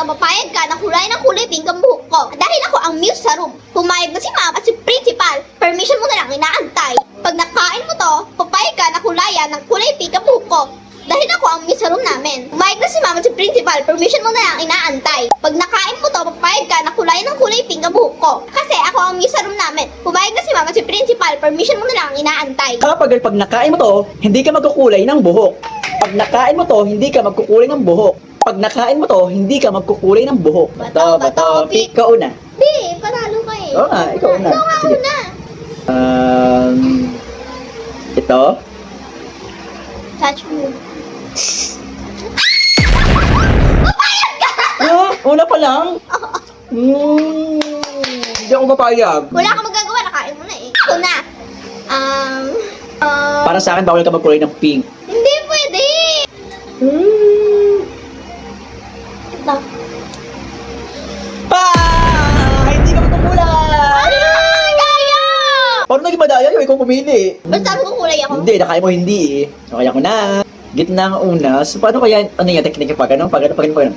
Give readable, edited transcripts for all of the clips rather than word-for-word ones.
to, papayag ka na kulay pink ang buhok ko. Dahil ako ang muse sa room. Pumayag na si ma'am at si principal. Permission mo na lang inaantay. Pag nakain mo to, papayag ka na kulay pink ang buhok ko. Dahil ako ang muse sa room namin. Pumayag na si ma'am at si principal. Permission mo na lang inaantay. Pag nakain mo to, papayag ka na kulay pink ang buhok ko. Kasi ako ang muse sa room namin. Pumayag na si ma'am at si principal. Permission mo na lang inaantay. Pag nakain mo to, hindi ka magkukulay ng buhok. Pag nakain mo to, hindi ka magkukulay ng buhok. Pag nakain mo to, hindi ka magkukulay ng buhok. Bato, pick. Ikaw una. Di, panalo ka eh. Oo nga, ikaw una. Ikaw nga Sige. una. Ito. Touch mo. Ano? Una pa lang? Hindi ako mapayag. Wala kang magagawa, nakain mo na eh. Ako na. Para sa akin, bawal ka magkulay ng pink. Hindi pwede. Ito. Hindi ka magkukulay! Kaya! Paano naging madaya yun? Ikaw pumili. Basta magkukulay ako. Hindi, nakain mo hindi eh. Okay ako na. Gitna ang una. So, paano kaya, ano yung teknik pag ano? Pag ano?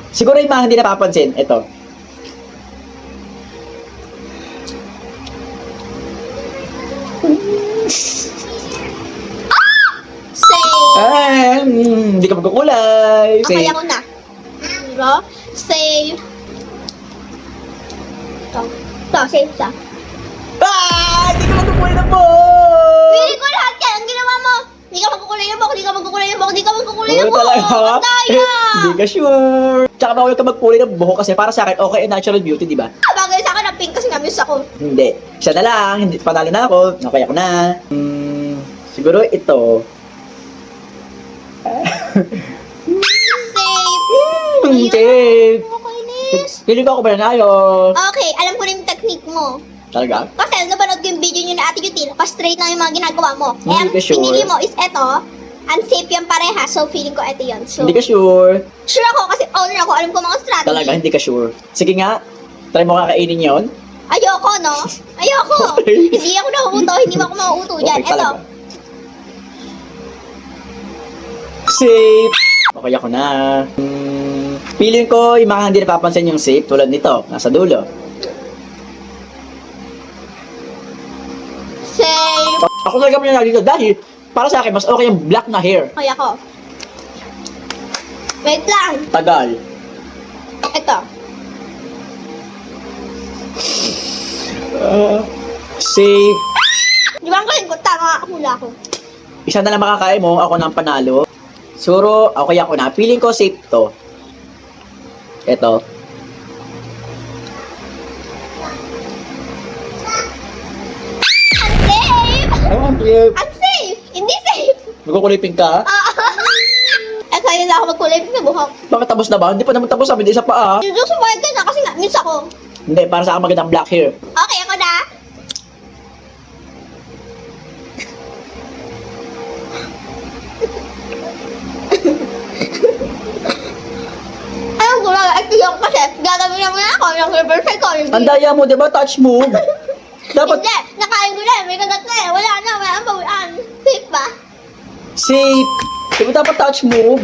Siguro yung mga hindi napapansin. Ito. Save. Hindi ka magkukulay. Okay, ako na. Zero. Save. Ito, save siya. Hindi ka magkukulay ng buhok! Pili ko lahat yan. Ang ginawa mo. Hindi ka magkukulay ng buhok. Hindi ka magkukulay ng buhok. Hindi ka magkukulay ng Oo, buhok. talaga? Ang daya. Hindi ka sure. Tsaka bawal ka magkulay ng buhok kasi para sa akin, okay, natural beauty, di ba? Bagay sa akin ang pink kasi na-miss ako. Hindi. Siya na lang. Hindi, panalo na ako. Okay ako na. Siguro ito. Save. Save. Nakainis. Piling ko ako ba nanalo? Okay, alam ko na yung technique mo. Talaga? Kasi napanood ko yung video nyo na Ate Yutil, pa-straight lang yung mga ginagawa mo. Hindi ang ka sure. pinili mo is eto, unsafe yung pareha, so feeling ko eto yun. So, Hindi ka sure. sure ako kasi owner ako, alam ko mga strategy. Talaga, hindi ka sure. Sige nga. Try mo kakainin yon. Ayoko, no? Ayoko. Okay. Hindi ako nahuhuto, hindi mo ako mahuhuto dyan. Okay, Eto. talaga. Safe. Okay ako na. Feeling ko yung mga hindi napapansin yung safe tulad nito. Nasa dulo. Safe. Ako talaga mananalo dito dahil para sa akin mas okay yung black na hair. Okay ako. Wait lang. Tagal. Eto. Safe. Di ba ang galing ko? Tama, hula ko. Isa na lang makakain mo, ako nang panalo. Siguro, okay ako na. Feeling ko safe to. Ito. Unsafe! Ang safe. Unsafe! Hindi safe! Magkukulipin ka? Eto, yun lang ako magkulay na buhok. Bakit tapos na ba? Hindi pa naman tapos. Sabi, isa pa ah. Yung sumayad ka na kasi na-miss ako. Hindi, para sa akin magandang black hair. Okay, ako na. Ayun ko lang, active ako kasi gagawin naman ako ng reverse psychology. Ang daya mo, di ba? Touch move. Dapat Hindi, nakain ko na eh, may kagat na eh. Wala na, wala ang bawian. Safe ba? safe. Di ba dapat touch move?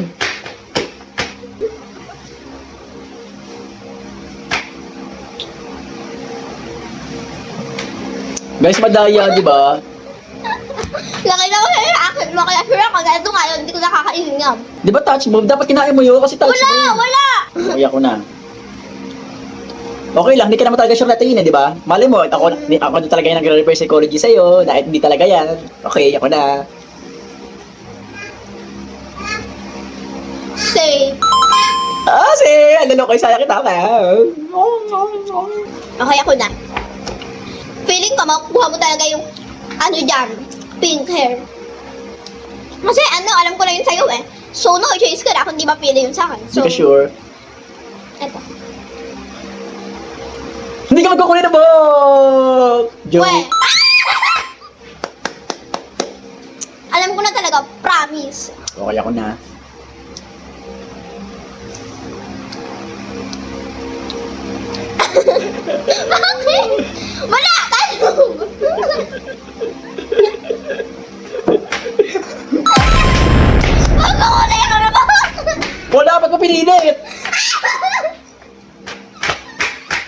Guys, madaya, di ba? Laki na ko sa akin mo, kaya sure ako, ganito nga yun, hindi ko nakakainin nga. Di ba touch move? Dapat kinain mo yun kasi touch Wala, move. wala! Ay, ako na. Okay lang, hindi ka naman talaga sure na tingin, di ba? Mali mo, ako din talaga yung nagre-reverse psychology sa'yo, dahil hindi talaga yan. Okay, ako na. Safe. Ano ko, saya kita ka. Okay, ako na. Feeling ko, makukuha mo talaga yung, ano dyan, pink hair. Kasi ano, alam ko na yun sa'yo eh. So, no choice ka na kung di ba pili yun sa akin. Hindi So, ka sure. eto. Hindi ka magkukunin na buhok! Joke. We. Alam ko na talaga, promise. Okay, ako na. Bakit? Wala! Tayo! Magkukulay ako na ba? Wala, ba't mo pinilit?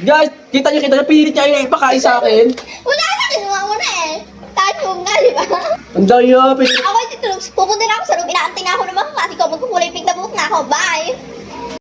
Guys, kita niyo, pilit niya yung ipakain sa akin. Wala na, kinuha mo na eh. Tayo nga, di ba? Ang daya, Ako yung tutulog. Pupunta na ako sa room. Inaantay na ako ng mga klase ko. Magkukulay pink na buhok na ako. Bye!